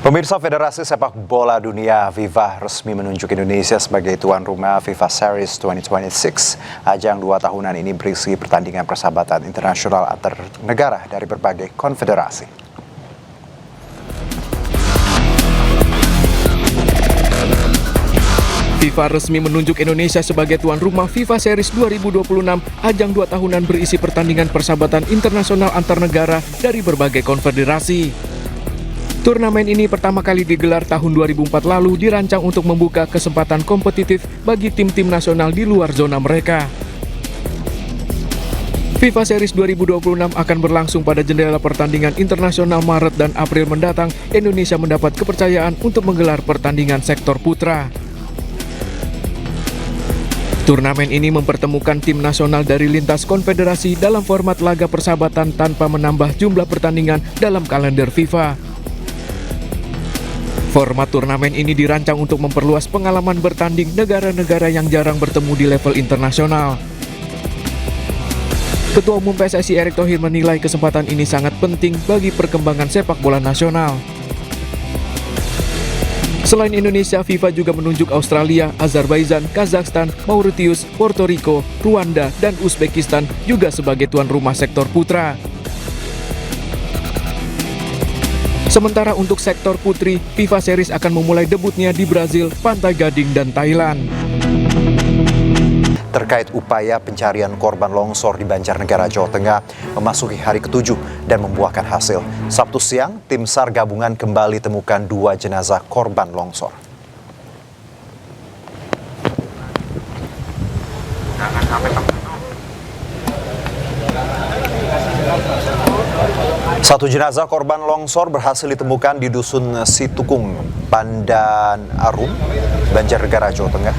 Pemirsa, Federasi Sepak Bola Dunia FIFA resmi menunjuk Indonesia sebagai tuan rumah FIFA Series 2026. Ajang 2 tahunan ini berisi pertandingan persahabatan internasional antar negara dari berbagai konfederasi. FIFA resmi menunjuk Indonesia sebagai tuan rumah FIFA Series 2026. Ajang 2 tahunan berisi pertandingan persahabatan internasional antar negara dari berbagai konfederasi. Turnamen ini pertama kali digelar tahun 2004 lalu, dirancang untuk membuka kesempatan kompetitif bagi tim-tim nasional di luar zona mereka. FIFA Series 2026 akan berlangsung pada jendela pertandingan internasional Maret dan April mendatang. Indonesia mendapat kepercayaan untuk menggelar pertandingan sektor putra. Turnamen ini mempertemukan tim nasional dari lintas konfederasi dalam format laga persahabatan tanpa menambah jumlah pertandingan dalam kalender FIFA. Format turnamen ini dirancang untuk memperluas pengalaman bertanding negara-negara yang jarang bertemu di level internasional. Ketua Umum PSSI Erick Thohir menilai kesempatan ini sangat penting bagi perkembangan sepak bola nasional. Selain Indonesia, FIFA juga menunjuk Australia, Azerbaijan, Kazakhstan, Mauritius, Puerto Rico, Rwanda, dan Uzbekistan juga sebagai tuan rumah sektor putra. Sementara untuk sektor putri, FIFA Series akan memulai debutnya di Brazil, Pantai Gading, dan Thailand. Terkait upaya pencarian korban longsor di Banjarnegara, Jawa Tengah memasuki hari ke-7 dan membuahkan hasil. Sabtu siang, tim SAR gabungan kembali temukan 2 jenazah korban longsor. Satu jenazah korban longsor berhasil ditemukan di Dusun Situkung, Pandan Arum, Banjarnegara, Jawa Tengah.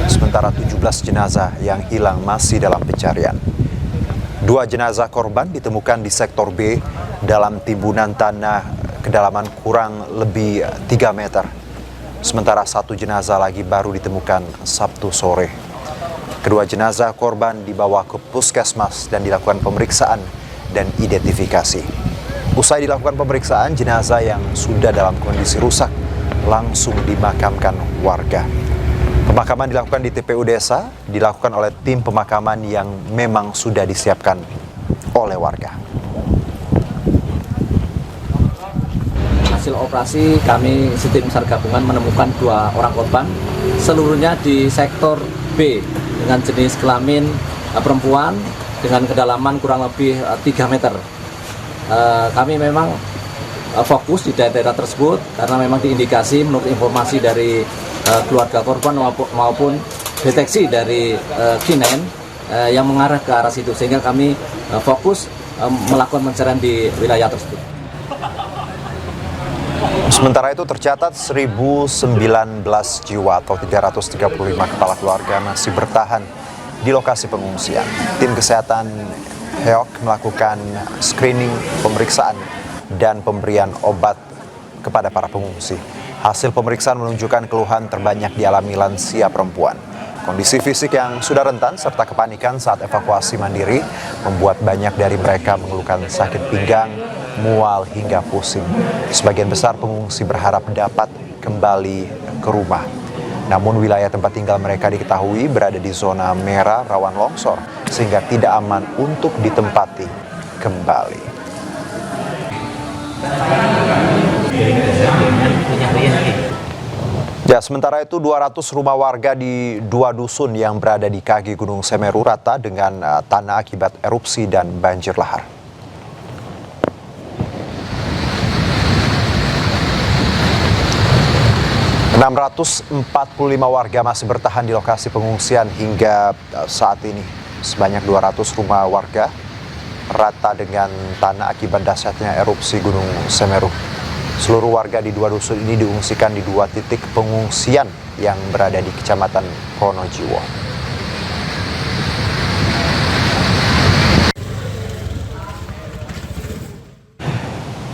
Sementara 17 jenazah yang hilang masih dalam pencarian. 2 jenazah korban ditemukan di sektor B dalam timbunan tanah kedalaman kurang lebih 3 meter. Sementara 1 jenazah lagi baru ditemukan Sabtu sore. Kedua jenazah korban dibawa ke puskesmas dan dilakukan pemeriksaan dan identifikasi. Usai dilakukan pemeriksaan, jenazah yang sudah dalam kondisi rusak langsung dimakamkan warga. Pemakaman dilakukan di TPU desa, dilakukan oleh tim pemakaman yang memang sudah disiapkan oleh warga. Hasil operasi kami tim SAR gabungan menemukan 2 orang korban, seluruhnya di sektor B dengan jenis kelamin perempuan dengan kedalaman kurang lebih 3 meter. Kami memang fokus di daerah tersebut karena memang diindikasi menurut informasi dari keluarga korban maupun deteksi dari K9 yang mengarah ke arah situ, sehingga kami fokus melakukan pencarian di wilayah tersebut. Sementara itu tercatat 1.019 jiwa atau 335 kepala keluarga masih bertahan di lokasi pengungsian. Tim kesehatan HEOK melakukan screening, pemeriksaan, dan pemberian obat kepada para pengungsi. Hasil pemeriksaan menunjukkan keluhan terbanyak dialami lansia perempuan. Kondisi fisik yang sudah rentan serta kepanikan saat evakuasi mandiri membuat banyak dari mereka mengeluhkan sakit pinggang, mual, hingga pusing. Sebagian besar pengungsi berharap dapat kembali ke rumah. Namun wilayah tempat tinggal mereka diketahui berada di zona merah rawan longsor, sehingga tidak aman untuk ditempati kembali. Ya, sementara itu 200 rumah warga di 2 dusun yang berada di kaki Gunung Semeru rata dengan tanah akibat erupsi dan banjir lahar. ...645 warga masih bertahan di lokasi pengungsian hingga saat ini. Sebanyak 200 rumah warga rata dengan tanah akibat dahsyatnya erupsi Gunung Semeru. Seluruh warga di 2 dusun ini diungsikan di 2 titik pengungsian yang berada di Kecamatan Pronojiwo.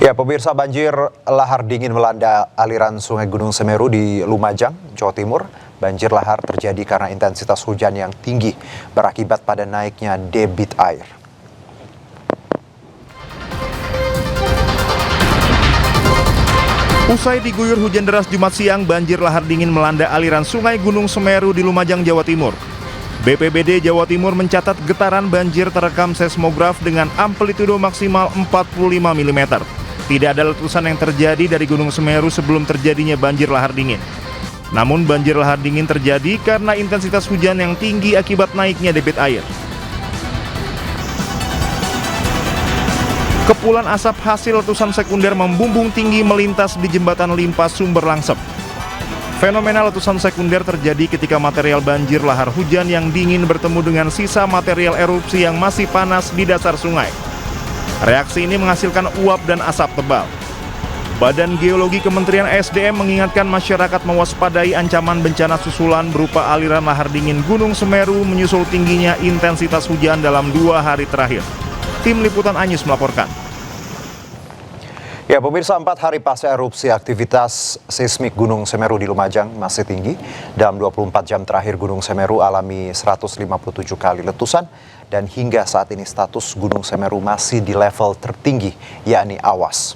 Ya, pemirsa, banjir lahar dingin melanda aliran Sungai Gunung Semeru di Lumajang, Jawa Timur. Banjir lahar terjadi karena intensitas hujan yang tinggi berakibat pada naiknya debit air. Usai diguyur hujan deras Jumat siang, banjir lahar dingin melanda aliran Sungai Gunung Semeru di Lumajang, Jawa Timur. BPBD Jawa Timur mencatat getaran banjir terekam seismograf dengan amplitudo maksimal 45 mm. Tidak ada letusan yang terjadi dari Gunung Semeru sebelum terjadinya banjir lahar dingin. Namun banjir lahar dingin terjadi karena intensitas hujan yang tinggi akibat naiknya debit air. Kepulan asap hasil letusan sekunder membumbung tinggi melintas di jembatan Limpas Sumber Langsep. Fenomena letusan sekunder terjadi ketika material banjir lahar hujan yang dingin bertemu dengan sisa material erupsi yang masih panas di dasar sungai. Reaksi ini menghasilkan uap dan asap tebal. Badan Geologi Kementerian SDM mengingatkan masyarakat mewaspadai ancaman bencana susulan berupa aliran lahar dingin Gunung Semeru menyusul tingginya intensitas hujan dalam 2 hari terakhir. Tim Liputan Anyus melaporkan. Ya, pemirsa, 4 hari pasca erupsi, aktivitas seismik Gunung Semeru di Lumajang masih tinggi. Dalam 24 jam terakhir, Gunung Semeru alami 157 kali letusan, dan hingga saat ini status Gunung Semeru masih di level tertinggi, yakni awas.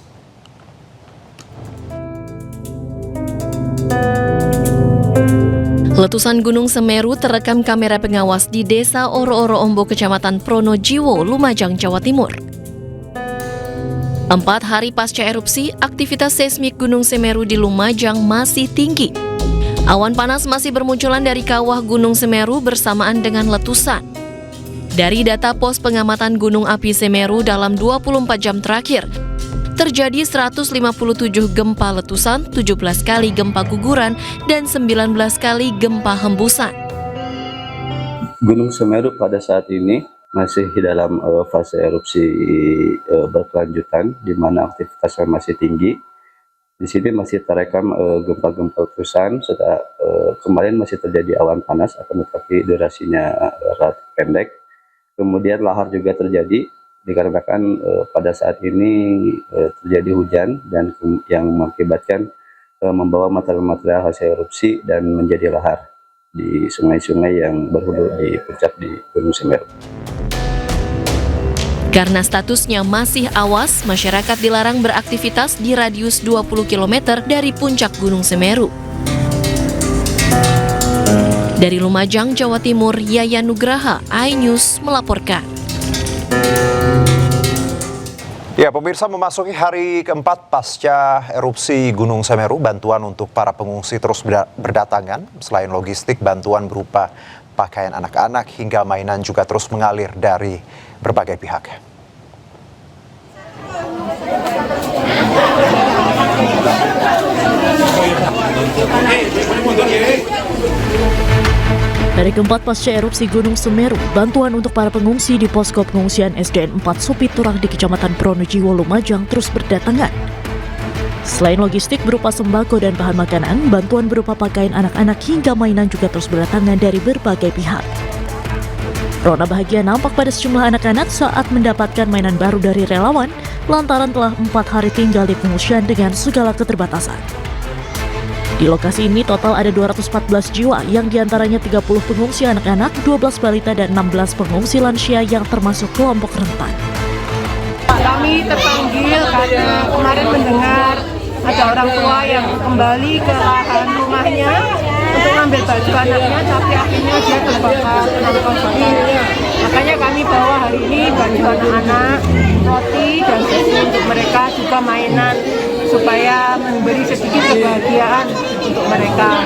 Letusan Gunung Semeru terekam kamera pengawas di Desa Oro-Oro Ombo, Kecamatan Pronojiwo, Lumajang, Jawa Timur. 4 hari pasca erupsi, aktivitas seismik Gunung Semeru di Lumajang masih tinggi. Awan panas masih bermunculan dari kawah Gunung Semeru bersamaan dengan letusan. Dari data pos pengamatan Gunung Api Semeru dalam 24 jam terakhir, terjadi 157 gempa letusan, 17 kali gempa guguran, dan 19 kali gempa hembusan. Gunung Semeru pada saat ini masih dalam fase erupsi berkelanjutan, di mana aktivitasnya masih tinggi. Di sini masih terekam gempa-gempa letusan, setelah kemarin masih terjadi awan panas, akan tetapi durasinya relatif pendek. Kemudian lahar juga terjadi, dikarenakan pada saat ini terjadi hujan dan yang mengakibatkan membawa material-material hasil erupsi dan menjadi lahar di sungai-sungai yang berhulu di puncak di Gunung Semeru. Karena statusnya masih awas, masyarakat dilarang beraktivitas di radius 20 km dari puncak Gunung Semeru. Dari Lumajang, Jawa Timur, Yayan Nugraha, iNews melaporkan. Ya, pemirsa, memasuki hari keempat pasca erupsi Gunung Semeru, bantuan untuk para pengungsi terus berdatangan. Selain logistik, bantuan berupa pakaian anak-anak hingga mainan juga terus mengalir dari berbagai pihak. Dari keempat pasca erupsi Gunung Semeru, bantuan untuk para pengungsi di posko pengungsian SDN 4 Supiturang di Kecamatan Pronojiwo, Lumajang terus berdatangan. Selain logistik berupa sembako dan bahan makanan, bantuan berupa pakaian anak-anak hingga mainan juga terus berdatangan dari berbagai pihak. Rona bahagia nampak pada sejumlah anak-anak saat mendapatkan mainan baru dari relawan lantaran telah 4 hari tinggal di pengungsian dengan segala keterbatasan. Di lokasi ini total ada 214 jiwa yang diantaranya 30 pengungsi anak-anak, 12 balita dan 16 pengungsi lansia yang termasuk kelompok rentan. Kami terpanggil karena kemarin mendengar ada orang tua yang kembali ke lahan rumahnya untuk mengambil baju anaknya, tapi akhirnya dia terbakar kebakaran. Makanya kami bawa hari ini baju anak-anak, roti dan susu untuk mereka, juga mainan supaya memberi sedikit kebahagiaan untuk mereka.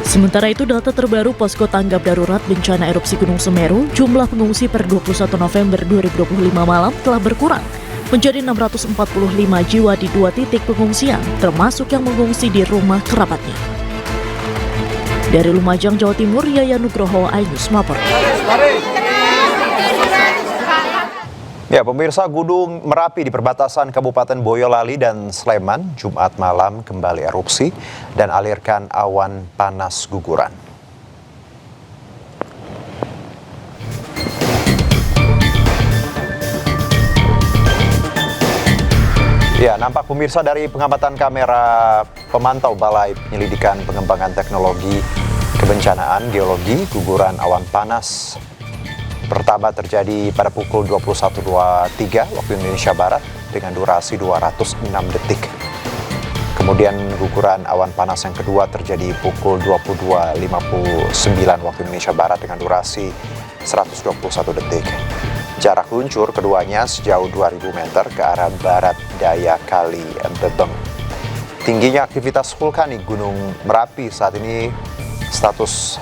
Sementara itu, data terbaru Posko Tanggap Darurat Bencana Erupsi Gunung Semeru, jumlah pengungsi per 21 November 2025 malam telah berkurang menjadi 645 jiwa di 2 titik pengungsian, termasuk yang mengungsi di rumah kerabatnya. Dari Lumajang, Jawa Timur, Yayan Nugroho, iNews melaporkan. Ya, pemirsa, Gunung Merapi di perbatasan Kabupaten Boyolali dan Sleman Jumat malam kembali erupsi dan alirkan awan panas guguran. Ya, nampak pemirsa dari pengamatan kamera pemantau Balai Penyelidikan Pengembangan Teknologi Kebencanaan Geologi, guguran awan panas pertama terjadi pada pukul 21.23 waktu Indonesia Barat dengan durasi 206 detik. Kemudian guguran awan panas yang kedua terjadi pukul 22.59 waktu Indonesia Barat dengan durasi 121 detik. Jarak luncur keduanya sejauh 2.000 meter ke arah barat daya Kali Bebeng. Tingginya aktivitas vulkanik Gunung Merapi saat ini status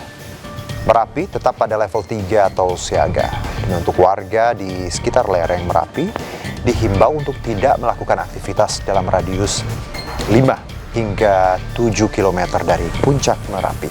Merapi tetap pada level 3 atau siaga. Dan untuk warga di sekitar lereng Merapi dihimbau untuk tidak melakukan aktivitas dalam radius 5 hingga 7 km dari puncak Merapi.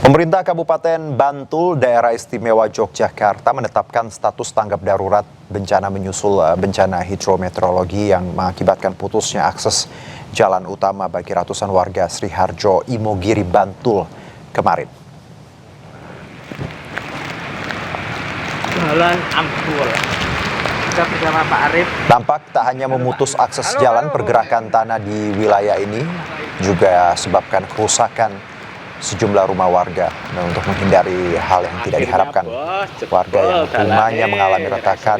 Pemerintah Kabupaten Bantul, Daerah Istimewa Yogyakarta menetapkan status tanggap darurat bencana menyusul bencana hidrometeorologi yang mengakibatkan putusnya akses jalan utama bagi ratusan warga Sriharjo, Imogiri, Bantul kemarin. Jalan Ampul. Kita bersama Pak Arif. Tampak tak hanya memutus akses jalan, pergerakan tanah di wilayah ini juga sebabkan kerusakan sejumlah rumah warga. Dan untuk menghindari hal yang tidak diharapkan, warga yang rumahnya mengalami retakan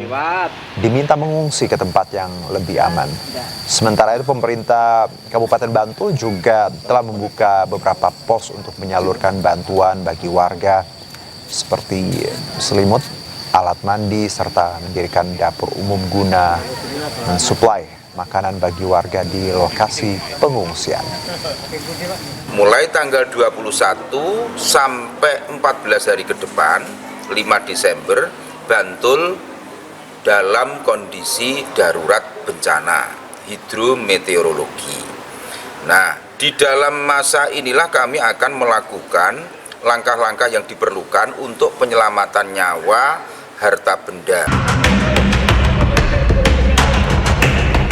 diminta mengungsi ke tempat yang lebih aman. Sementara itu pemerintah Kabupaten Bantul juga telah membuka beberapa pos untuk menyalurkan bantuan bagi warga seperti selimut, alat mandi, serta mendirikan dapur umum guna mensuplai makanan bagi warga di lokasi pengungsian. Mulai tanggal 21 sampai 14 hari ke depan, 5 Desember, Bantul dalam kondisi darurat bencana hidrometeorologi. Nah, di dalam masa inilah kami akan melakukan langkah-langkah yang diperlukan untuk penyelamatan nyawa, harta benda.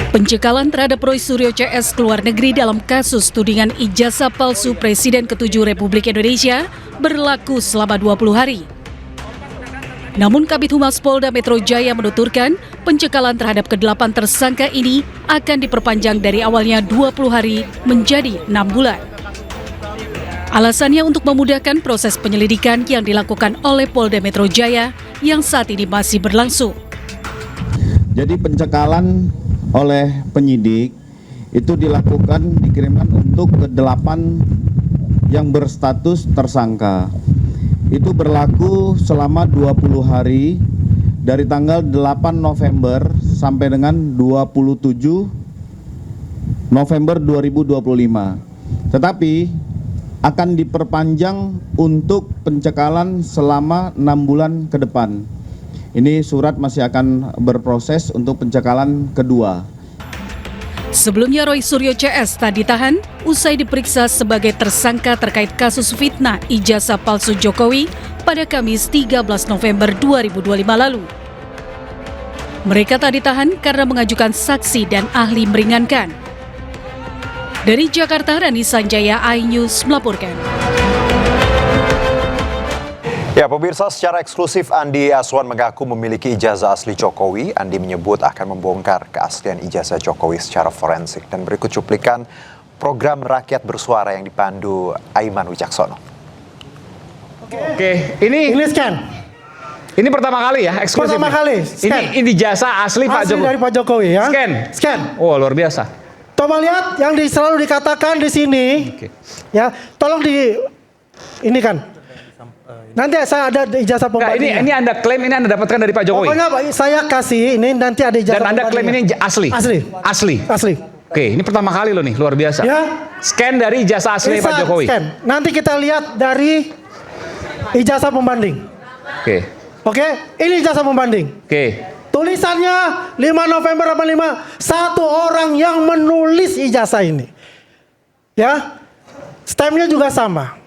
Pencekalan terhadap Roy Suryo CS ke luar negeri dalam kasus tudingan ijazah palsu Presiden ke-7 Republik Indonesia berlaku selama 20 hari. Namun Kabid Humas Polda Metro Jaya menuturkan pencekalan terhadap ke-8 tersangka ini akan diperpanjang dari awalnya 20 hari menjadi 6 bulan. Alasannya untuk memudahkan proses penyelidikan yang dilakukan oleh Polda Metro Jaya yang saat ini masih berlangsung. Jadi pencekalan oleh penyidik itu dikirimkan untuk ke-8 yang berstatus tersangka. Itu berlaku selama 20 hari dari tanggal 8 November sampai dengan 27 November 2025. Tetapi akan diperpanjang untuk pencekalan selama 6 bulan ke depan. Ini surat masih akan berproses untuk pencekalan kedua. Sebelumnya Roy Suryo CS tak ditahan usai diperiksa sebagai tersangka terkait kasus fitnah ijazah palsu Jokowi pada Kamis 13 November 2025 lalu. Mereka tak ditahan karena mengajukan saksi dan ahli meringankan. Dari Jakarta, Rani Sanjaya, iNews melaporkan. Ya, pemirsa, secara eksklusif Andi Aswan mengaku memiliki ijazah asli Jokowi. Andi menyebut akan membongkar keaslian ijazah Jokowi secara forensik. Dan berikut cuplikan program Rakyat Bersuara yang dipandu Aiman Wicaksono. Oke, ini scan. Ini pertama kali ya, eksklusif. Pertama kali, scan. Ini ijazah asli Pak Jokowi. Asli dari Pak Jokowi ya. Scan. Oh, luar biasa. Coba lihat yang selalu dikatakan di sini. Ya, tolong ini kan. Nanti saya ada ijazah pembanding. Ini Anda klaim ini Anda dapatkan dari Pak Jokowi. Pokoknya saya kasih ini nanti ada ijazah. Dan Anda klaim ini asli. Asli. Oke, ini pertama kali loh nih, luar biasa. Ya. Scan dari ijazah asli Pak Jokowi. Scan. Nanti kita lihat dari ijazah pembanding. Oke, ini ijazah pembanding. Tulisannya 5 November 85, satu orang yang menulis ijazah ini. Ya. Stempnya juga sama.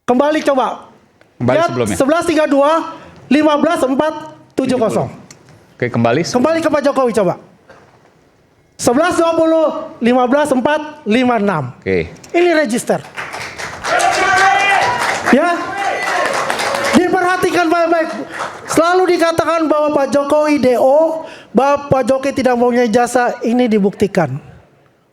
Kembali coba. Kembali sebelumnya. 11.32 15.470. Oke, kembali. Kembali ke Pak Jokowi coba. 11.20 15.456. Oke. Ini register. Ya. Diperhatikan baik-baik. Selalu dikatakan bahwa Pak Jokowi DO, bahwa Pak Jokowi tidak mempunyai jasa, ini dibuktikan.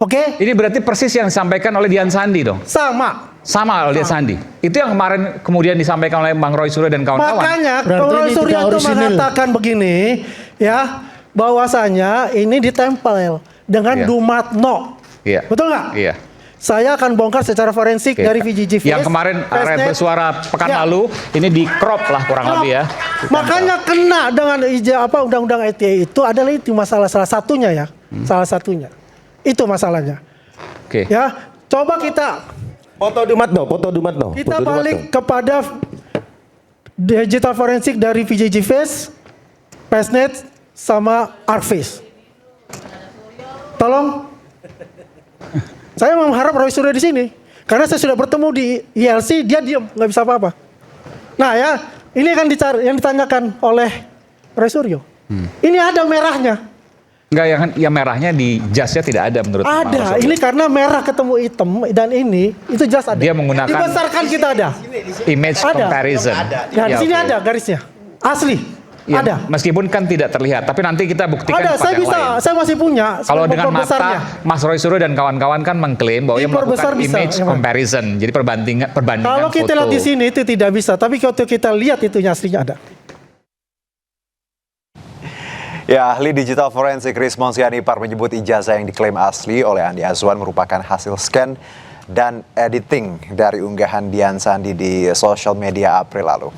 Oke? Ini berarti persis yang disampaikan oleh Dian Sandi dong? Sama. Sama alias Sandi. Itu yang kemarin kemudian disampaikan oleh Bang Roy Suryo dan kawan-kawan. Makanya Bang Roy Suryo itu mengatakan begini, ya, bahwasanya ini ditempel dengan Dumatno. Iya. Betul nggak? Iya. Saya akan bongkar secara forensik dari VJJ Face. Yang kemarin bersuara pekan lalu, ini di crop lah kurang lebih ya. Makanya kena dengan undang-undang ITE itu adalah itu masalah salah satunya ya. Salah satunya. Itu masalahnya. Oke. Ya, coba kita foto Dumatno. Kita balik kepada digital forensik dari VJJ Face, Pesnet sama Arcface. Tolong. Saya mengharap Roy Suryo di sini karena saya sudah bertemu di ILC, dia diam, nggak bisa apa-apa. Nah ya, ini kan yang ditanyakan oleh Roy Suryo. Ini ada merahnya. Enggak, yang merahnya di jasnya tidak ada menurut Ada, ini karena merah ketemu hitam dan ini itu jas ada. Dia menggunakan dibesarkan kita ada. Image comparison. Nah, di sini ada garisnya. Asli. Ya, ada. Meskipun kan tidak terlihat, tapi nanti kita buktikan ada, tempat yang lain. Saya masih punya. Kalau dengan mata, Mas Roy Suryo dan kawan-kawan kan mengklaim bahwa ia melakukan image comparison, jadi perbandingan kalau kita lihat di sini itu tidak bisa, tapi kalau kita lihat itu aslinya ada. Ya, ahli digital forensik Rismon Sianipar menyebut ijazah yang diklaim asli oleh Andi Azwan merupakan hasil scan dan editing dari unggahan Dian Sandi di sosial media April lalu.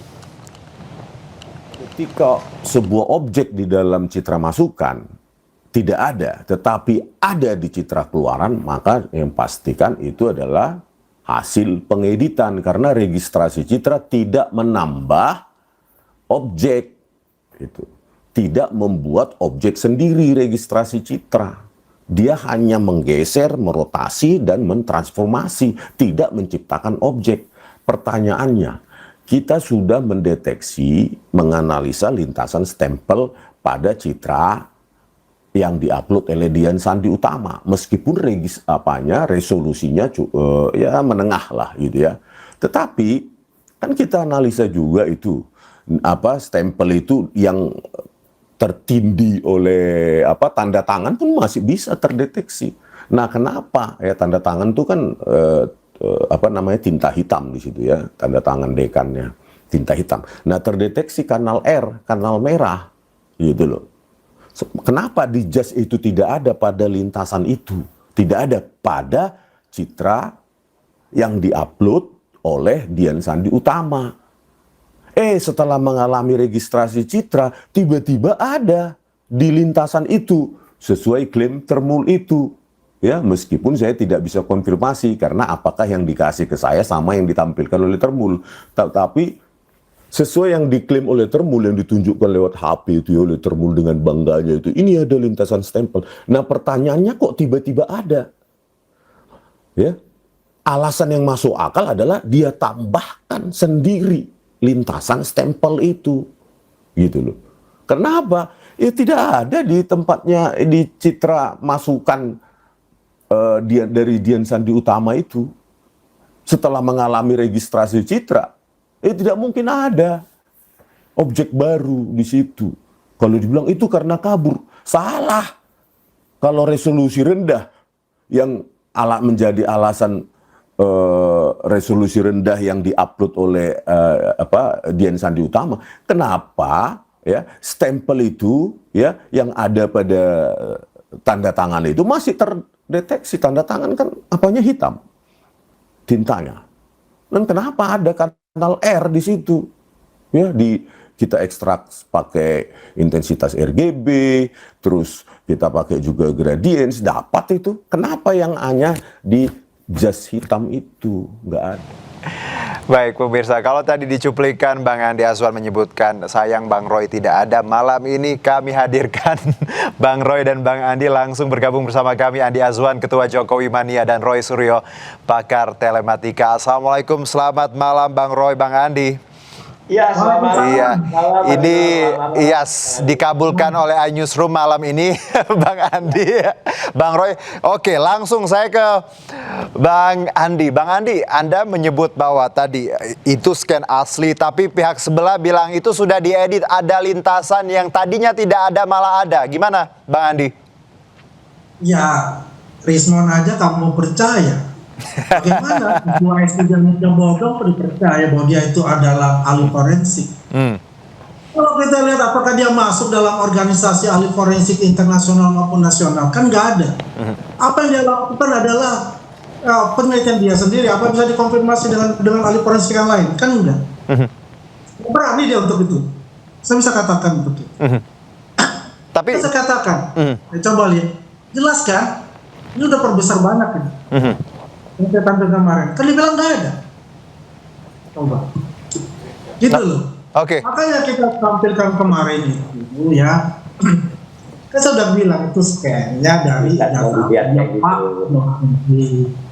Ketika sebuah objek di dalam citra masukan tidak ada, tetapi ada di citra keluaran, maka yang pastikan itu adalah hasil pengeditan karena registrasi citra tidak menambah objek, itu tidak membuat objek sendiri registrasi citra. Dia hanya menggeser, merotasi dan mentransformasi, tidak menciptakan objek. Pertanyaannya, kita sudah mendeteksi, menganalisa lintasan stempel pada citra yang diupload oleh Dian Sandi Utama, meskipun resolusinya ya menengah lah gitu ya. Tetapi kan kita analisa juga itu stempel itu yang tertindih oleh tanda tangan pun masih bisa terdeteksi. Nah, kenapa ya tanda tangan itu kan tinta hitam di situ ya, tanda tangan dekannya tinta hitam. Nah, terdeteksi kanal R, kanal merah, gitu loh. Kenapa di jas itu tidak ada pada lintasan itu? Tidak ada pada citra yang diupload oleh Dian Sandi Utama. Setelah mengalami registrasi citra, tiba-tiba ada di lintasan itu sesuai klaim Termul itu. Ya, meskipun saya tidak bisa konfirmasi karena apakah yang dikasih ke saya sama yang ditampilkan oleh Termul. Tapi sesuai yang diklaim oleh Termul, yang ditunjukkan lewat HP itu ya, oleh Termul dengan bangganya itu, ini ada lintasan stempel. Nah, pertanyaannya kok tiba-tiba ada? Ya, alasan yang masuk akal adalah dia tambahkan sendiri lintasan stempel itu, gitu loh. Kenapa? Ya tidak ada di tempatnya di citra masukan dari Dian Sandi Utama itu. Setelah mengalami registrasi citra, tidak mungkin ada objek baru di situ. Kalau dibilang itu karena kabur, salah. Kalau resolusi rendah yang menjadi alasan resolusi rendah yang diupload oleh Dian Sandi Utama, kenapa ya stempel itu ya yang ada pada tanda tangan itu masih terdeteksi? Tanda tangan kan apanya hitam, tintanya. Dan kenapa ada kanal R di situ? Ya, kita ekstrak pakai intensitas RGB, terus kita pakai juga gradients, dapat itu. Kenapa yang hanya di jas hitam itu nggak ada? Baik pemirsa, kalau tadi dicuplikan Bang Andi Azwan menyebutkan sayang Bang Roy tidak ada, malam ini kami hadirkan Bang Roy dan Bang Andi langsung bergabung bersama kami. Andi Azwan, Ketua Jokowi Mania, dan Roy Suryo, pakar telematika. Assalamualaikum, selamat malam Bang Roy, Bang Andi. Iya, selamat malam. Iya, ini dikabulkan oleh iNewsroom malam ini, Bang Andi, Bang Roy. Oke, langsung saya ke Bang Andi. Bang Andi, Anda menyebut bahwa tadi itu scan asli, tapi pihak sebelah bilang itu sudah diedit, ada lintasan yang tadinya tidak ada malah ada. Gimana, Bang Andi? Ya, Rismon aja kamu percaya. Bagaimana ketua SD-nya bodoh dipercaya bahwa dia itu adalah ahli forensik? Kalau kita lihat apakah dia masuk dalam organisasi ahli forensik internasional maupun nasional, kan nggak ada. Apa yang dia lakukan adalah penelitian dia sendiri. Apa bisa dikonfirmasi dengan ahli forensik yang lain? Kan enggak. Berani dia untuk itu. Saya bisa katakan begitu. Tapi saya katakan, coba lihat, jelas kan? Ini udah perbesar banyak kan? Yang saya tampilkan kemarin, kan dibilang nggak ada. Coba, gitu loh. Oke. Makanya kita tampilkan kemarin itu ya. Kan saya sudah bilang itu scan-nya dari Pak.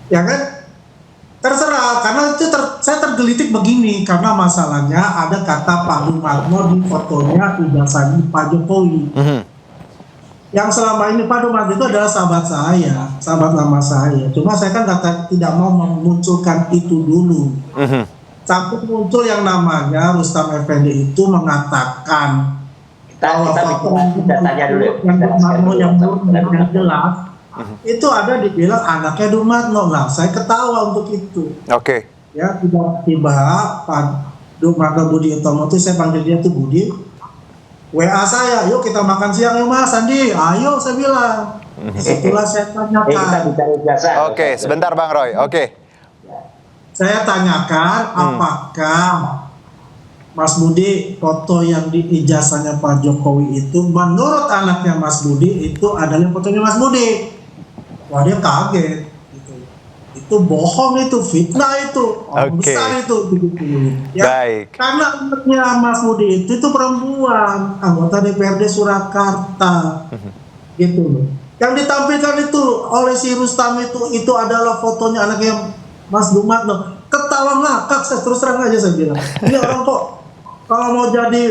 Ya kan? Terserah, karena itu saya tergelitik begini, karena masalahnya ada kata Pak Dumatno di fotonya ijazahnya Pak Jokowi. Yang selama ini Pak Dumatno itu adalah sahabat saya, sahabat lama saya. Cuma saya kan tidak mau memunculkan itu dulu. Sampai muncul yang namanya Rustam Effendi itu mengatakan bahwa foto yang jelas itu ada dibilang anaknya Dumatno. Nah, saya ketawa untuk itu. Oke. Ya, tiba-tiba Pak Dumatno Budi Utomo itu saya panggil dia tuh Budi. WA saya, yuk kita makan siang yuk Mas Andi. Ayo saya bilang. Setelah saya tanyakan. Oke, sebentar Bang Roy. Oke. Saya tanyakan apakah Mas Budi foto yang di ijazahnya Pak Jokowi itu menurut anaknya Mas Budi itu adalah fotonya Mas Budi. Wah, dia kaget gitu. Itu bohong, itu fitnah, itu orang besar itu begitu. Ya, baik. Karena anaknya Mas Budi itu perempuan, anggota DPRD Surakarta. Gitu loh. Yang ditampilkan itu oleh si Rustam itu adalah fotonya anaknya Mas Dumatno. Ketawa ngakak, saya terus terang aja saya bilang. Ini orang kok kalau mau jadi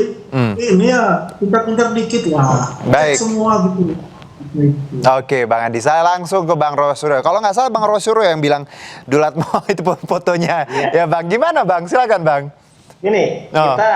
ini ya pintar-pintar dikit lah. Baik. Semua gitu. Oke, Bang Andi. Saya langsung ke Bang Rosuryo. Kalau nggak salah Bang Rosuryo yang bilang Dulatmo itu fotonya. Ya Bang, gimana Bang? Silakan Bang. Ini kita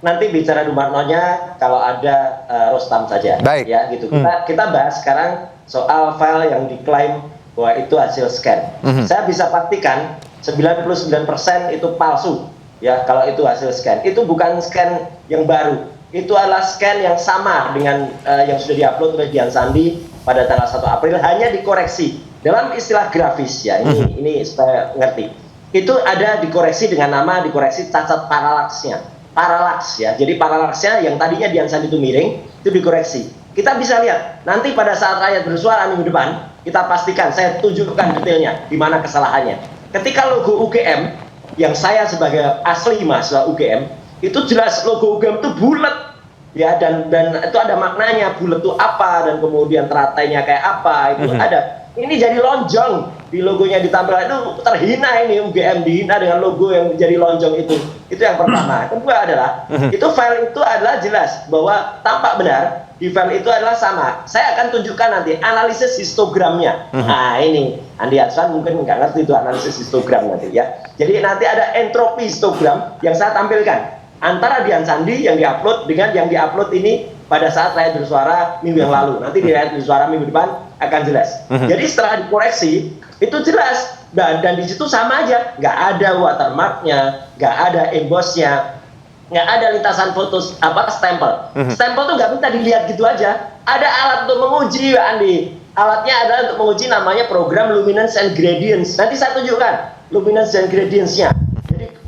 nanti bicara Dumatnonya kalau ada Rustam saja. Baik. Ya gitu. Kita bahas sekarang soal file yang diklaim bahwa itu hasil scan. Saya bisa pastikan 99% itu palsu. Ya, kalau itu hasil scan. Itu bukan scan yang baru. Itu adalah scan yang sama dengan yang sudah diupload oleh Dian Sandi pada tanggal 1 April, hanya dikoreksi. Dalam istilah grafis ya, ini supaya ngerti. Itu ada dikoreksi dengan nama, dikoreksi cacat paralaksnya. Paralaks ya. Jadi paralaksnya yang tadinya Dian Sandi itu miring, itu dikoreksi. Kita bisa lihat nanti pada saat rakyat bersuara minggu depan, kita pastikan, saya tunjukkan detailnya di mana kesalahannya. Ketika logo UGM yang saya sebagai asli mahasiswa UGM, itu jelas logo UGM itu bulat ya, dan itu ada maknanya, bulat itu apa, dan kemudian teratainya kayak apa, itu ada. Ini jadi lonjong di logonya ditampilkan, itu terhina, ini UGM dihina dengan logo yang jadi lonjong itu yang pertama. Kedua adalah itu file itu adalah jelas bahwa tampak benar di file itu adalah sama. Saya akan tunjukkan nanti analisis histogramnya. Nah ini Andi Hasan mungkin nggak ngerti itu analisis histogram nanti ya. Jadi nanti ada entropi histogram yang saya tampilkan antara Dian Sandi yang diupload dengan yang diupload ini pada saat rakyat bersuara minggu yang lalu. Nanti di rakyat bersuara minggu depan akan jelas. Jadi setelah dikoreksi itu jelas, dan di situ sama aja, nggak ada watermarknya, nggak ada embossnya, nggak ada lintasan foto stempel. Stempel tuh nggak bisa dilihat gitu aja. Ada alat untuk menguji, Pak Andi. Alatnya adalah untuk menguji, namanya program Luminance and Gradients. Nanti saya tunjukkan Luminance and Gradients-nya.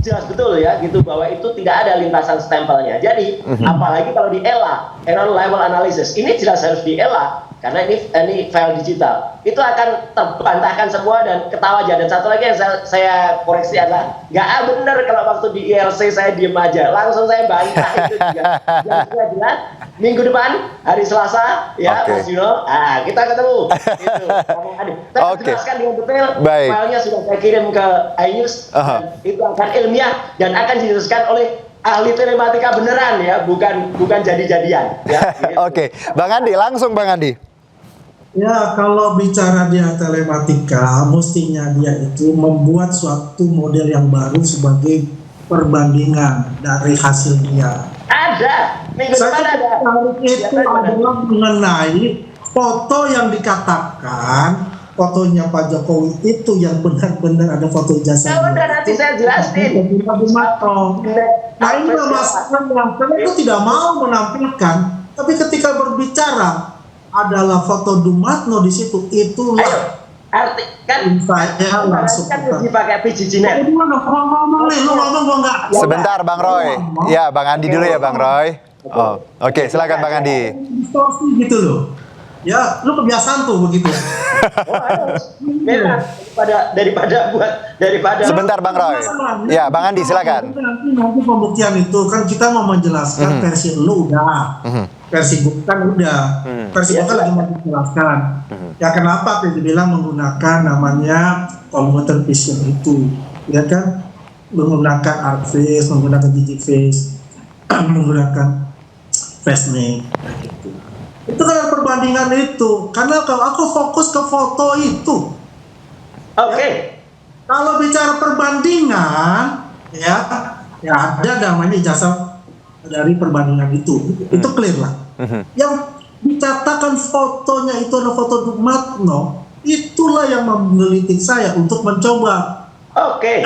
Jelas betul ya gitu bahwa itu tidak ada lintasan stempelnya. Jadi apalagi kalau di ELA, Error Level Analysis, ini jelas harus di ELA karena ini file digital. Itu akan terbantahkan semua dan ketawa aja. Dan satu lagi yang saya koreksi adalah nggak benar kalau waktu di ILC saya diem aja, langsung saya bantah itu juga. Yang sudah jelas minggu depan hari Selasa ya Mas Juno, kita ketemu. Gitu. Saya jelaskan dengan detail. Filenya sudah saya kirim ke iNews. Itu akan ilmiah dan akan dijelaskan oleh ahli telematika beneran ya, bukan jadi-jadian. Ya, gitu. Oke, Bang Andi, langsung Bang Andi. Ya, kalau bicara dia telematika, mestinya dia itu membuat suatu model yang baru sebagai perbandingan dari hasil dia. Ada, minggu depan ada. Itu adalah mengenai foto yang dikatakan fotonya Pak Jokowi itu yang benar-benar ada foto ijazah. Ya udah, nanti saya jelasin. Nah ini masalahnya, karena itu tidak mau menampilkan, tapi ketika berbicara adalah foto Dumatno di situ, itulah arti kan saya langsung kan dipakai PJJ-net. Sebentar Bang Roy. Ya, Bang Andi dulu ya Bang Roy. Oh, oke, silakan Bang Andi. Distorsi gitu loh. Ya, lu kebiasaan tuh begitu. daripada Sebentar Bang Roy. Ya, Bang Andi silakan. Nanti pembuktian itu kan kita mau menjelaskan versi lu udah. Versi bukan udah. Versi bukan lagi mau dijelaskan. Ya kenapa dibilang menggunakan namanya computer vision itu, ya kan? Menggunakan art face, menggunakan digiface, menggunakan face make, gitu. Itu kan perbandingan itu. Karena kalau aku fokus ke foto itu, oke. Kalau bicara perbandingan, ya ada namanya ijazah dari perbandingan itu clear lah. Yang dikatakan fotonya itu adalah foto Dumatno, itulah yang menggelitik saya untuk mencoba. Oke.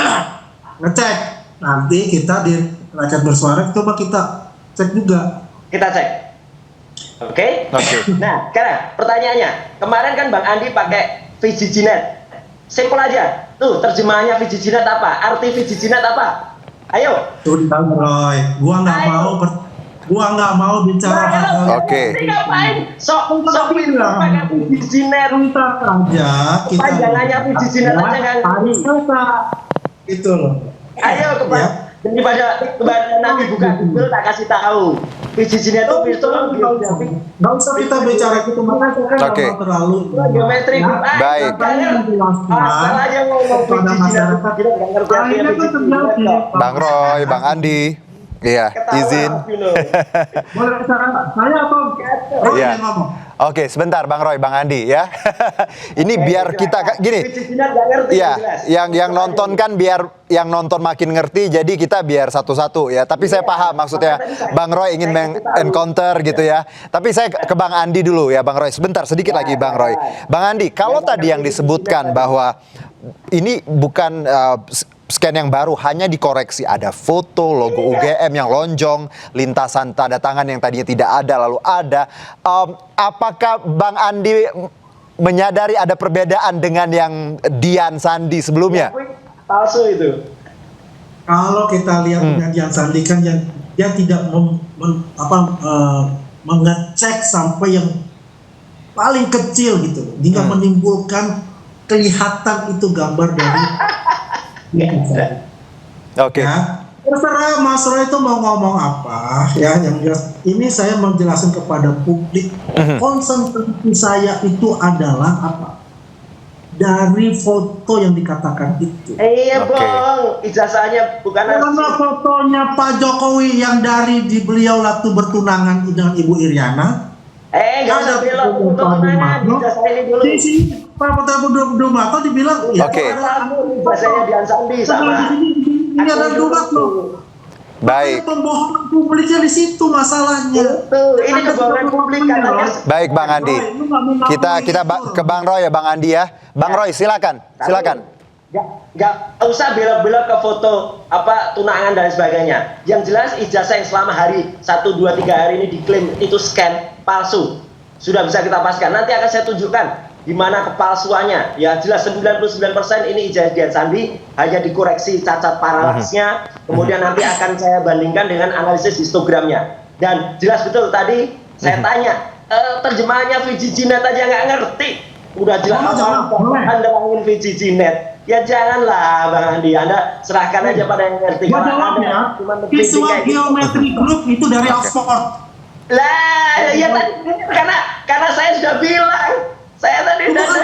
Ngecek. Nanti kita di rakyat bersuara coba kita cek juga. Kita cek. Oke. Nah, sekarang pertanyaannya, kemarin kan Bang Andi pakai VJJ-net. Simpel aja. Tuh terjemahannya VJJ-net apa? Arti VJJ-net apa? Ayo. Tuh Bang Roy, gua nggak mau bicara hal-hal. Oke. Ngapain? Sok bilang pakai VJJ-net. Aja kita. Panjangannya VJJ-net aja kan. Itu loh. Ayo daripada nanti buka Google tak kasih tahu. VJJ-net itu virtual geographic. Nggak usah kita bicara itu, makanya kan terlalu geometri. Baik. Asal aja ngomong VJJ-net nggak ngerti. Bang Roy, Bang Andi. Iya, izin. Boleh bicara saya atau Iya. Oke, sebentar Bang Roy, Bang Andi ya. Ini biar kita gini. Iya, yang nonton kan biar yang nonton makin ngerti, jadi kita biar satu-satu ya. Tapi saya paham maksudnya Bang Roy ingin encounter gitu ya. Tapi saya ke Bang Andi dulu ya, Bang Roy. Sebentar, sedikit lagi Bang Roy. Bang Andi, kalau tadi yang disebutkan bahwa ini bukan scan yang baru, hanya dikoreksi, ada foto logo UGM yang lonjong, lintasan tanda tangan yang tadinya tidak ada lalu ada. Apakah Bang Andi menyadari ada perbedaan dengan yang Dian Sandi sebelumnya? Palsu itu. Kalau kita lihat dengan Dian Sandi kan yang dia tidak mengecek sampai yang paling kecil gitu, hingga menimbulkan kelihatan itu gambar dari Oke. Ya, terserah Mas Roy itu mau ngomong apa ya, yang jelas ini saya menjelaskan kepada publik konsentrasi saya itu adalah apa dari foto yang dikatakan itu. Iya Bang, ijazahnya bukan karena fotonya Pak Jokowi yang dari di beliau waktu bertunangan dengan Ibu Iriana. Nggak ada bilang untuk tunangan, ijazah ini dulu. Di sini Pak Dumatno dibilang Oke. Ijazahnya Dian Sandi sama. Ini ada Dumatno. Baik. Pembohongan publiknya di situ masalahnya. Ini kebohongan publik katanya. Baik Bang Andi. Kita ke Bang Roy ya Bang Andi ya. Bang Roy silakan. Nggak usah belok-belok ke foto tunangan dan sebagainya. Yang jelas ijazah yang selama hari 1, 2, 3 hari ini diklaim itu scan palsu. Sudah bisa kita pastikan. Nanti akan saya tunjukkan di mana kepalsuannya. Ya jelas 99% ini ijazah Dian Sandi, hanya dikoreksi cacat paralaksnya. Kemudian nanti akan saya bandingkan dengan analisis histogramnya. Dan jelas betul tadi saya tanya, terjemahannya VJJ-net aja nggak ngerti. Udah jelas Anda ngomongin VJJ-net. Ya janganlah Bang Andi, Anda serahkan aja pada yang ngerti. Jawabnya, visual geometry group itu dari Oxford. Lah, ya tadi karena saya sudah bilang. Saya tadi nggak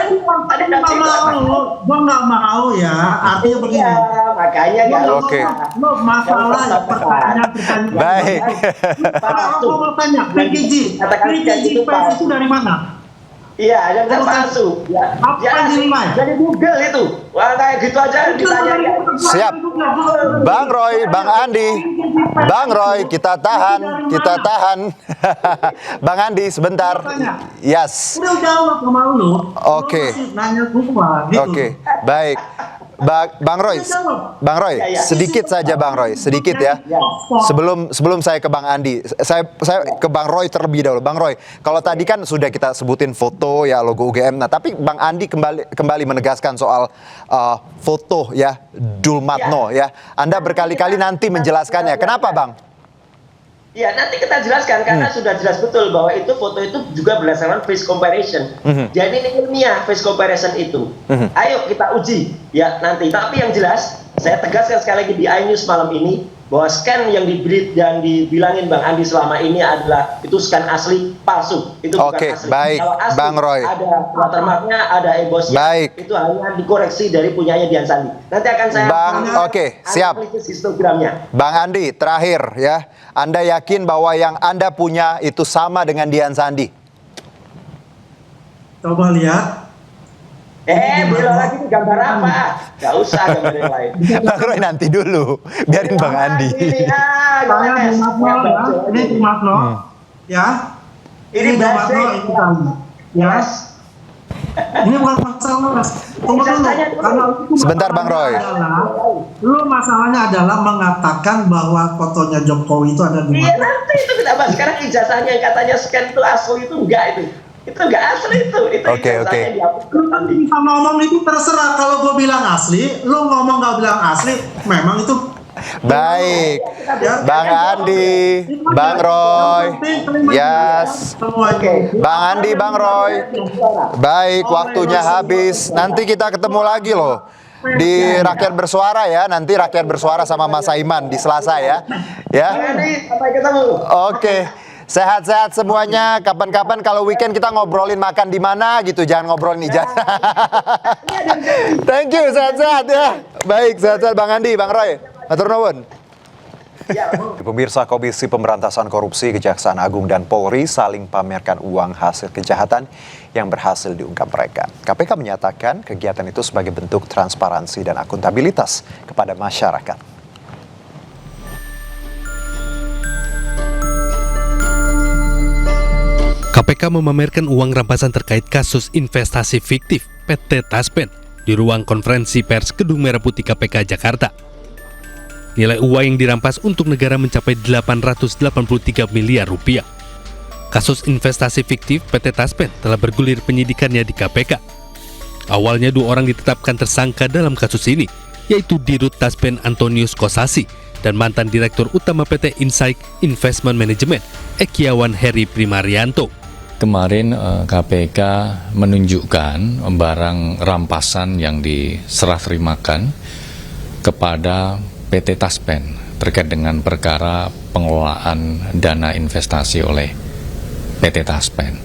mau ya, artinya begini. Makanya Oke. Masalah pertanyaan. Baik. Kalau aku mau tanya, PJJ itu dari mana? Iya, yang palsu. Ya, jadi Google itu. Wah, kayak gitu aja ditanya. Siap. Bang Roy, Bang Andi. Bang Roy, kita tahan. Bang Andi, sebentar. Yes. Udah jawab sama lu. Oke. Nanya gua gitu. Oke, baik. Bang Roy, sedikit saja Bang Roy, sedikit ya. Sebelum saya ke Bang Andi, saya ke Bang Roy terlebih dahulu. Bang Roy, kalau tadi kan sudah kita sebutin foto ya logo UGM. Nah, tapi Bang Andi kembali menegaskan soal foto ya Dulmatno ya. Anda berkali-kali nanti menjelaskannya. Kenapa Bang? Ya, nanti kita jelaskan karena sudah jelas betul bahwa itu foto itu juga berdasarkan face comparison. Jadi ini ilmiah face comparison itu. Ayo kita uji ya nanti. Tapi yang jelas saya tegaskan sekali lagi di iNews malam ini bahwa scan yang dibilangin Bang Andi selama ini adalah itu scan asli palsu. Itu bukan asli. Baik, kalau asli, Bang Roy. ada watermarknya, ada embossnya. Baik. Itu hanya dikoreksi dari punyanya Dian Sandi. Nanti akan saya siap. histogramnya. Bang Andi, terakhir ya. Anda yakin bahwa yang Anda punya itu sama dengan Dian Sandi? Coba lihat. Bilang lagi itu gambar apa? Gak usah gambar yang lain. Bang Roy nanti dulu, biarin Bang Andi. Ini Dulmatno, ya. Ini Dulmatno itu tadi, ya. Ini bukan masalah, tunggu dulu. Karena sebentar Bang Roy. Masalahnya adalah mengatakan bahwa fotonya Jokowi itu ada di. Iya nanti itu kita bahas. Sekarang ijazahnya katanya scan itu asli itu enggak itu. Itu enggak asli itu. Oke. Bisa ngomong itu terserah. Kalau gue bilang asli, lu ngomong nggak bilang asli, memang itu. Baik, Bang Andi, Bang Roy, yes, Bang Andi, Bang Roy. Baik, waktunya habis. Nanti kita ketemu lagi loh di Rakyat Bersuara ya. Nanti Rakyat Bersuara sama Mas Aiman di Selasa ya. Sampai ketemu. Oke. Sehat-sehat semuanya. Kapan-kapan kalau weekend kita ngobrolin makan di mana gitu. Jangan ngobrolin ijazah. Thank you, sehat-sehat ya. Baik, sehat-sehat Bang Andi, Bang Roy. Matur nuwun. Pemirsa, Komisi Pemberantasan Korupsi, Kejaksaan Agung dan Polri saling pamerkan uang hasil kejahatan yang berhasil diungkap mereka. KPK menyatakan kegiatan itu sebagai bentuk transparansi dan akuntabilitas kepada masyarakat. KPK memamerkan uang rampasan terkait kasus investasi fiktif PT Taspen di ruang konferensi pers Gedung Merah Putih KPK Jakarta. Nilai uang yang dirampas untuk negara mencapai 883 miliar rupiah. Kasus investasi fiktif PT Taspen telah bergulir penyidikannya di KPK. Awalnya 2 orang ditetapkan tersangka dalam kasus ini, yaitu Dirut Taspen Antonius Kosasi dan mantan Direktur Utama PT Insight Investment Management, Ekiawan Heri Primarianto. Kemarin KPK menunjukkan barang rampasan yang diserah terimakan kepada PT Taspen terkait dengan perkara pengelolaan dana investasi oleh PT Taspen.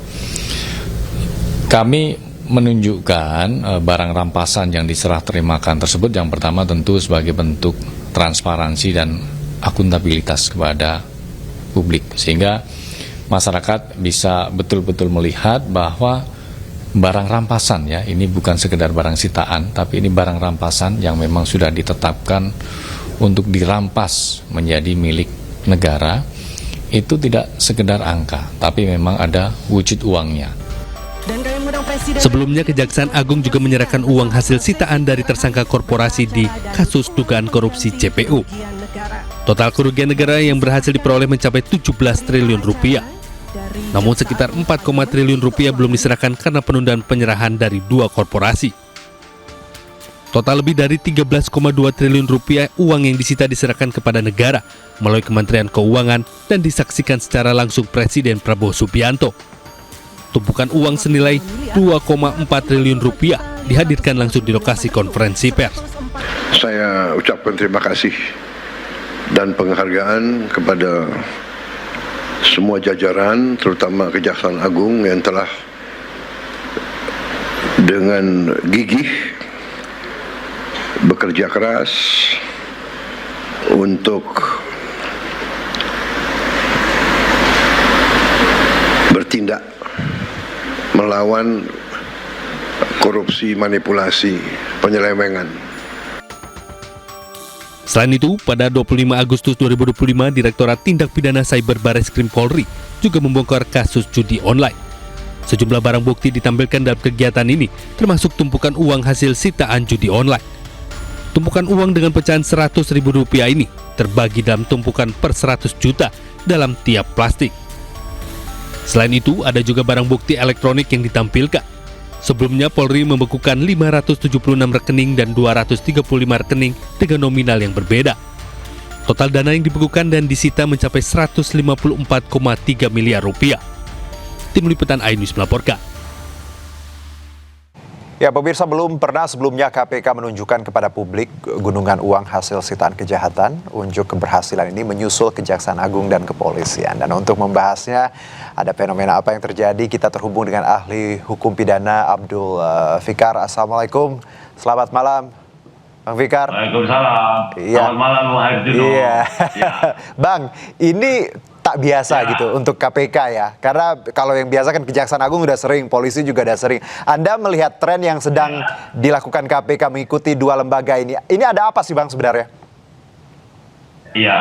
Kami menunjukkan barang rampasan yang diserah terimakan tersebut, yang pertama tentu sebagai bentuk transparansi dan akuntabilitas kepada publik, sehingga masyarakat bisa betul-betul melihat bahwa barang rampasan ya, ini bukan sekedar barang sitaan, tapi ini barang rampasan yang memang sudah ditetapkan untuk dirampas menjadi milik negara. Itu tidak sekedar angka, tapi memang ada wujud uangnya. Sebelumnya, Kejaksaan Agung juga menyerahkan uang hasil sitaan dari tersangka korporasi di kasus dugaan korupsi CPU. Total kerugian negara yang berhasil diperoleh mencapai 17 triliun rupiah. Namun sekitar 4, triliun rupiah belum diserahkan karena penundaan penyerahan dari 2 korporasi. Total lebih dari 13,2 triliun rupiah uang yang disita diserahkan kepada negara melalui Kementerian Keuangan dan disaksikan secara langsung Presiden Prabowo Subianto. Tumpukan uang senilai 2,4 triliun rupiah dihadirkan langsung di lokasi konferensi pers. Saya ucapkan terima kasih dan penghargaan kepada semua jajaran, terutama Kejaksaan Agung yang telah dengan gigih bekerja keras untuk bertindak melawan korupsi, manipulasi, penyelewengan. Selain itu, pada 25 Agustus 2025, Direktorat Tindak Pidana Cyber Barreskrim Polri juga membongkar kasus judi online. Sejumlah barang bukti ditampilkan dalam kegiatan ini, termasuk tumpukan uang hasil sitaan judi online. Tumpukan uang dengan pecahan Rp100.000 ini terbagi dalam tumpukan per 100 juta dalam tiap plastik. Selain itu, ada juga barang bukti elektronik yang ditampilkan. Sebelumnya, Polri membekukan 576 rekening dan 235 rekening dengan nominal yang berbeda. Total dana yang dibekukan dan disita mencapai Rp154,3 miliar. Tim Liputan iNews melaporkan. Ya, pemirsa, belum pernah sebelumnya KPK menunjukkan kepada publik gunungan uang hasil sitaan kejahatan. Unjuk keberhasilan ini menyusul Kejaksaan Agung dan Kepolisian. Dan untuk membahasnya, ada fenomena apa yang terjadi, kita terhubung dengan ahli hukum pidana Abdul Fikar. Assalamualaikum, selamat malam, Bang Fikar. Waalaikumsalam. Iya. Selamat malam, Bang Harjuno. Iya. Ya. Bang, ini tak biasa gitu untuk KPK ya. Karena kalau yang biasa kan Kejaksaan Agung udah sering, polisi juga udah sering. Anda melihat tren yang sedang dilakukan KPK mengikuti dua lembaga ini. Ini ada apa sih, Bang, sebenarnya? Iya,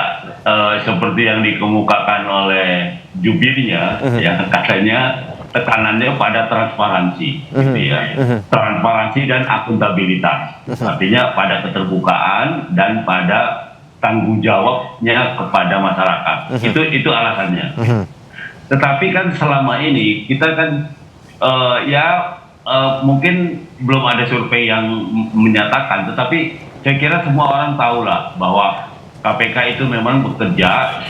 seperti yang dikemukakan oleh jubirnya, ya katanya tekanannya pada transparansi, gitu ya. Transparansi dan akuntabilitas. Artinya pada keterbukaan dan pada tanggung jawabnya kepada masyarakat. Itu alasannya. Tetapi kan selama ini kita kan mungkin belum ada survei yang menyatakan, tetapi saya kira semua orang tahulah bahwa KPK itu memang bekerja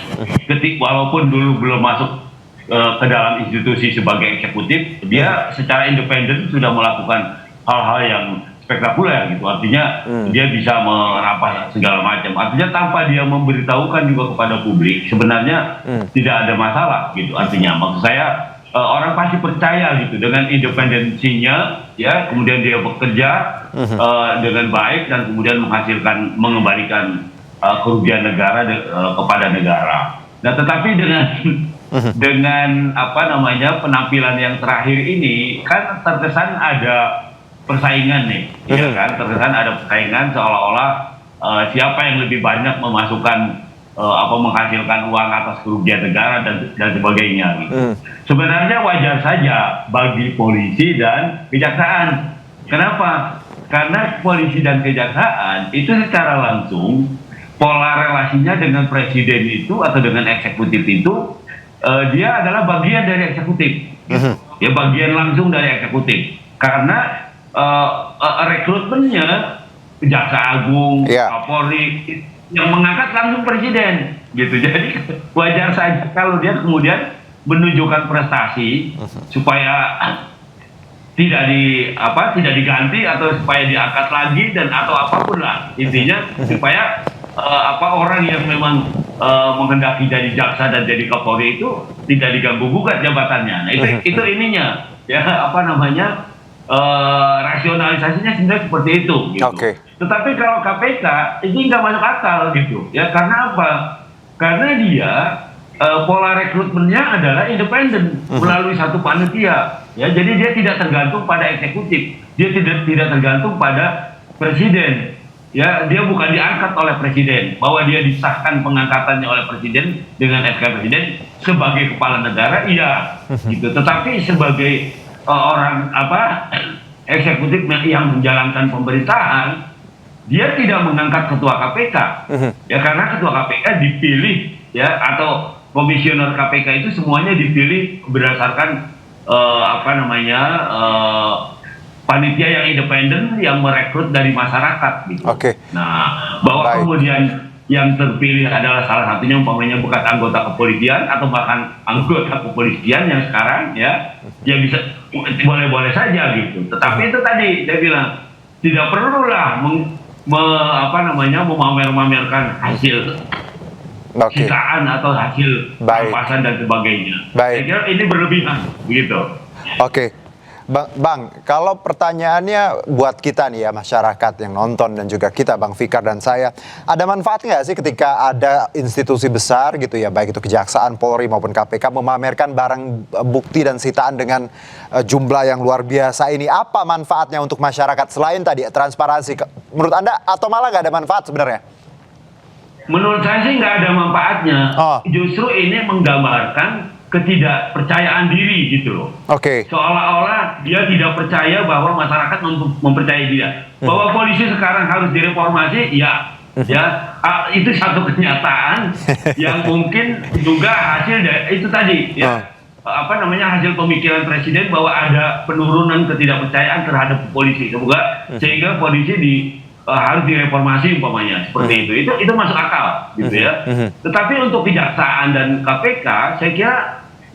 walaupun dulu belum masuk ke dalam institusi sebagai eksekutif, dia secara independen sudah melakukan hal-hal yang spektakuler gitu. Artinya dia bisa merampas segala macam. Artinya tanpa dia memberitahukan juga kepada publik, sebenarnya tidak ada masalah gitu. Artinya maksud saya orang pasti percaya gitu dengan independensinya, ya, kemudian dia bekerja dengan baik dan kemudian mengembalikan kerugian negara kepada negara. Nah, tetapi dengan penampilan yang terakhir ini kan terkesan ada persaingan nih, ya kan? Terkesan ada persaingan seolah-olah siapa yang lebih banyak memasukkan menghasilkan uang atas kerugian negara dan sebagainya. Gitu. Sebenarnya wajar saja bagi polisi dan kejaksaan. Kenapa? Karena polisi dan kejaksaan itu secara langsung pola relasinya dengan presiden itu atau dengan eksekutif itu dia adalah bagian dari eksekutif, ya, bagian langsung dari eksekutif. Karena rekrutmennya Jaksa Agung, Kapolri yang mengangkat langsung presiden, gitu. Jadi wajar saja kalau dia kemudian menunjukkan prestasi supaya tidak diganti atau supaya diangkat lagi dan atau apapun lah, intinya supaya orang yang memang menghendaki jadi jaksa dan jadi Kapolri itu tidak diganggu gugat jabatannya. Nah, itu ininya, ya, rasionalisasinya sebenarnya seperti itu, gitu. Tetapi kalau KPK ini nggak masuk akal, gitu, ya. Karena apa? Karena dia pola rekrutmennya adalah independen melalui satu panitia, ya. Jadi dia tidak tergantung pada eksekutif, dia tidak tergantung pada presiden, ya. Dia bukan diangkat oleh presiden, bahwa dia disahkan pengangkatannya oleh presiden dengan SK presiden sebagai kepala negara, iya, gitu. Tetapi sebagai orang eksekutif yang menjalankan pemerintahan, dia tidak mengangkat ketua KPK, ya, karena ketua KPK dipilih, ya, atau komisioner KPK itu semuanya dipilih berdasarkan panitia yang independen yang merekrut dari masyarakat, gitu. Nah, bahwa kemudian yang terpilih adalah salah satunya umpamanya bekas anggota kepolisian atau bahkan anggota kepolisian yang sekarang, ya bisa boleh-boleh saja, gitu. Tetapi itu tadi saya bilang tidak perlulah memamer-mamerkan hasil sitaan atau hasil rampasan dan sebagainya. Saya kira ini berlebihan, begitu. Bang, kalau pertanyaannya buat kita nih ya, masyarakat yang nonton dan juga kita, Bang Fikar dan saya, ada manfaat nggak sih ketika ada institusi besar gitu ya, baik itu Kejaksaan, Polri maupun KPK memamerkan barang bukti dan sitaan dengan jumlah yang luar biasa ini? Apa manfaatnya untuk masyarakat selain tadi transparansi? Menurut Anda atau malah nggak ada manfaat sebenarnya? Menurut saya sih nggak ada manfaatnya. Justru ini menggambarkan ketidakpercayaan diri gitu loh. Seolah-olah dia tidak percaya bahwa masyarakat mempercayai dia. Bahwa polisi sekarang harus direformasi, itu satu kenyataan yang mungkin juga hasil dari itu tadi hasil pemikiran presiden bahwa ada penurunan ketidakpercayaan terhadap polisi. Sehingga polisi harus direformasi umpamanya seperti itu masuk akal gitu ya. Tetapi untuk Kejaksaan dan KPK saya kira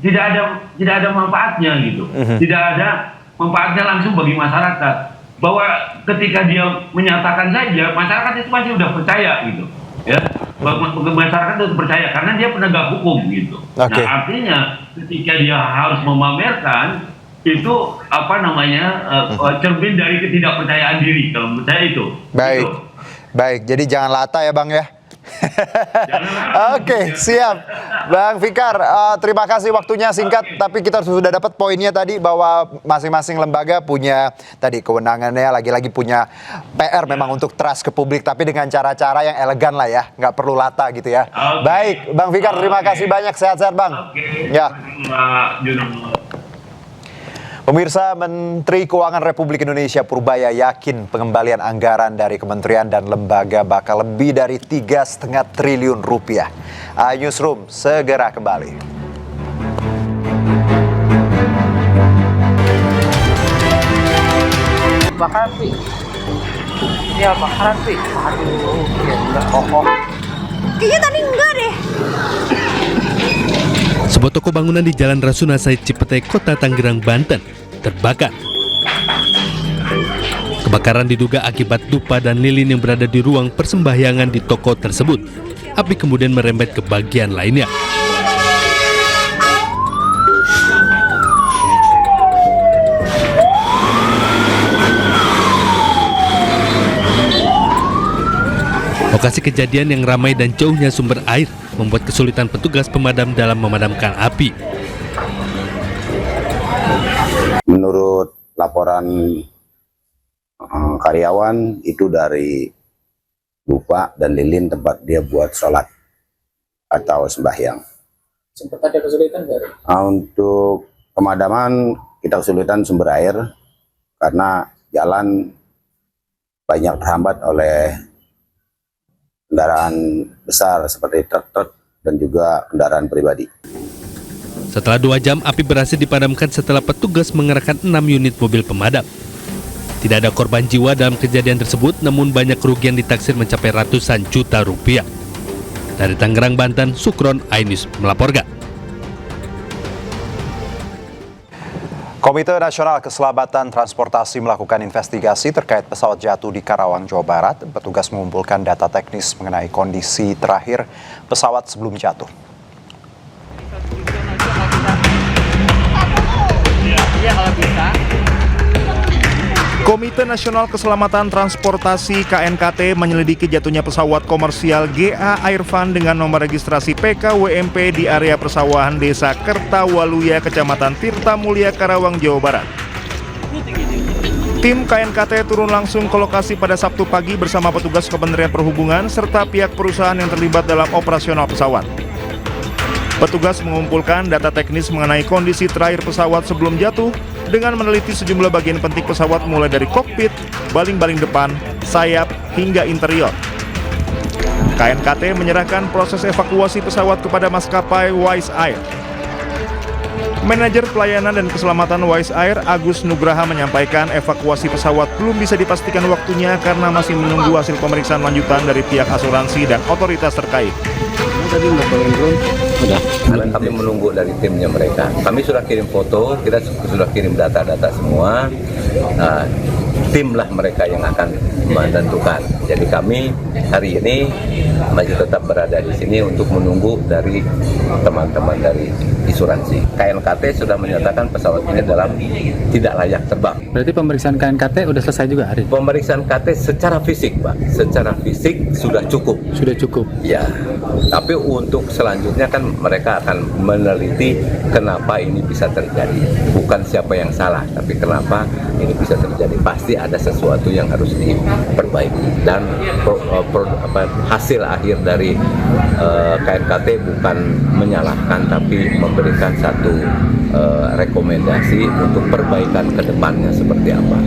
tidak ada manfaatnya gitu. Tidak ada manfaatnya langsung bagi masyarakat, bahwa ketika dia menyatakan saja masyarakat itu pasti udah percaya gitu ya. Masyarakat itu percaya karena dia penegak hukum gitu. Nah, artinya ketika dia harus memamerkan itu cermin dari ketidakpercayaan diri, kalau menurut saya itu. Baik. Jadi jangan lata ya Bang ya. Oke, siap. Bang Fikar, terima kasih waktunya singkat, tapi kita sudah dapat poinnya tadi bahwa masing-masing lembaga punya tadi kewenangannya, lagi-lagi punya PR memang untuk trust ke publik, tapi dengan cara-cara yang elegan lah ya, nggak perlu lata gitu ya. Baik, Bang Fikar, terima kasih banyak, sehat-sehat Bang. Ya. Pemirsa, Menteri Keuangan Republik Indonesia Purbaya yakin pengembalian anggaran dari kementerian dan lembaga bakal lebih dari 3,5 triliun rupiah. Newsroom segera kembali. Bakaran sih. Iya, bakaran sih. Aduh, ya kokoh. Kayaknya tadi enggak deh. Sebuah toko bangunan di Jalan Rasuna Said Cipete, Kota Tangerang, Banten terbakar. Kebakaran diduga akibat dupa dan lilin yang berada di ruang persembahyangan di toko tersebut. Api kemudian merembet ke bagian lainnya. Lokasi kejadian yang ramai dan jauhnya sumber air membuat kesulitan petugas pemadam dalam memadamkan api. Menurut laporan karyawan itu dari dupa dan lilin tempat dia buat sholat atau sembahyang. Sempat ada kesulitan nggak? Untuk pemadaman kita kesulitan sumber air karena jalan banyak terhambat oleh kendaraan besar seperti truk-truk dan juga kendaraan pribadi. Setelah 2 jam, api berhasil dipadamkan setelah petugas mengerahkan 6 unit mobil pemadam. Tidak ada korban jiwa dalam kejadian tersebut, namun banyak kerugian ditaksir mencapai ratusan juta rupiah. Dari Tangerang, Banten, Sukron, iNews melaporkan. Komite Nasional Keselamatan Transportasi melakukan investigasi terkait pesawat jatuh di Karawang, Jawa Barat. Petugas mengumpulkan data teknis mengenai kondisi terakhir pesawat sebelum jatuh. Komite Nasional Keselamatan Transportasi KNKT menyelidiki jatuhnya pesawat komersial GA Airfan dengan nomor registrasi PKWMP di area persawahan Desa Kertawaluya, Kecamatan Tirtamulya, Karawang, Jawa Barat. Tim KNKT turun langsung ke lokasi pada Sabtu pagi bersama petugas Kementerian Perhubungan serta pihak perusahaan yang terlibat dalam operasional pesawat. Petugas mengumpulkan data teknis mengenai kondisi terakhir pesawat sebelum jatuh dengan meneliti sejumlah bagian penting pesawat mulai dari kokpit, baling-baling depan, sayap, hingga interior. KNKT menyerahkan proses evakuasi pesawat kepada maskapai Wise Air. Manajer Pelayanan dan Keselamatan Wise Air, Agus Nugraha, menyampaikan evakuasi pesawat belum bisa dipastikan waktunya karena masih menunggu hasil pemeriksaan lanjutan dari pihak asuransi dan otoritas terkait. Tadi sudah, karena kami menunggu dari timnya mereka. Kami sudah kirim foto, kita sudah kirim data-data semua. Nah, tim lah mereka yang akan menentukan. Jadi kami hari ini masih tetap berada di sini untuk menunggu dari teman-teman dari asuransi. KNKT sudah menyatakan pesawat ini dalam tidak layak terbang. Berarti pemeriksaan KNKT udah selesai juga hari? Pemeriksaan KT secara fisik, Pak. Secara fisik sudah cukup. Sudah cukup? Ya. Tapi untuk selanjutnya kan mereka akan meneliti kenapa ini bisa terjadi. Bukan siapa yang salah, tapi kenapa ini bisa terjadi. Pasti ada sesuatu yang harus diperbaiki. Dan hasil akhir dari KNKT bukan menyalahkan, tapi memberikan satu rekomendasi untuk perbaikan ke depannya seperti apa.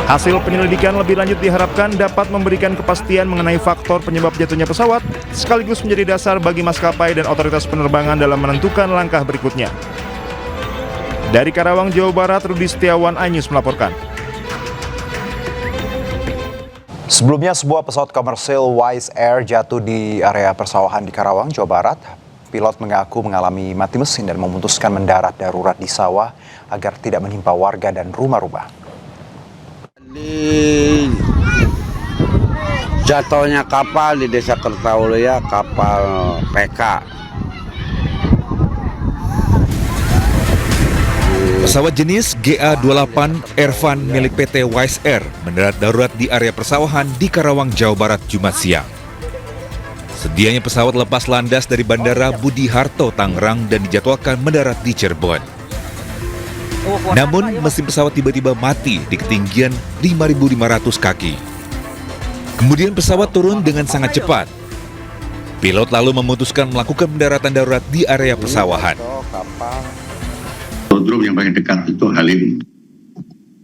Hasil penyelidikan lebih lanjut diharapkan dapat memberikan kepastian mengenai faktor penyebab jatuhnya pesawat, sekaligus menjadi dasar bagi maskapai dan otoritas penerbangan dalam menentukan langkah berikutnya. Dari Karawang, Jawa Barat, Rudi Setiawan, iNews melaporkan. Sebelumnya, sebuah pesawat komersil Wise Air jatuh di area persawahan di Karawang, Jawa Barat. Pilot mengaku mengalami mati mesin dan memutuskan mendarat darurat di sawah agar tidak menimpa warga dan rumah-rumah. Di jatuhnya kapal di Desa Kertaulia, kapal PK. Pesawat jenis GA-28 Airvan milik PT Wise Air mendarat darurat di area persawahan di Karawang, Jawa Barat, Jumat siang. Sedianya pesawat lepas landas dari Bandara Budi Harto, Tangerang dan dijadwalkan mendarat di Cirebon. Namun, mesin pesawat tiba-tiba mati di ketinggian 5.500 kaki. Kemudian pesawat turun dengan sangat cepat. Pilot lalu memutuskan melakukan pendaratan darurat di area persawahan. Drone yang paling dekat itu Halim,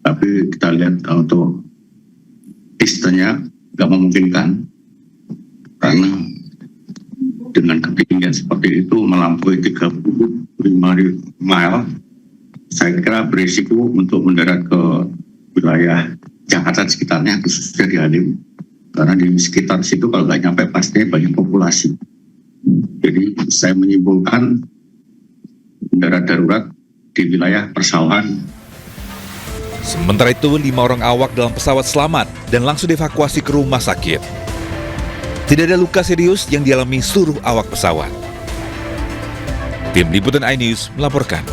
tapi kita lihat untuk distance-nya nggak memungkinkan karena dengan ketinggian seperti itu melampaui 35 mile, saya kira berisiko untuk mendarat ke wilayah Jakarta sekitarnya, khususnya di Halim, karena di sekitar situ kalau nggak nyampe pastinya banyak populasi. Jadi saya menyimpulkan mendarat darurat di wilayah persawahan. Sementara itu, 5 orang awak dalam pesawat selamat dan langsung dievakuasi ke rumah sakit. Tidak ada luka serius yang dialami seluruh awak pesawat. Tim Liputan iNews melaporkan.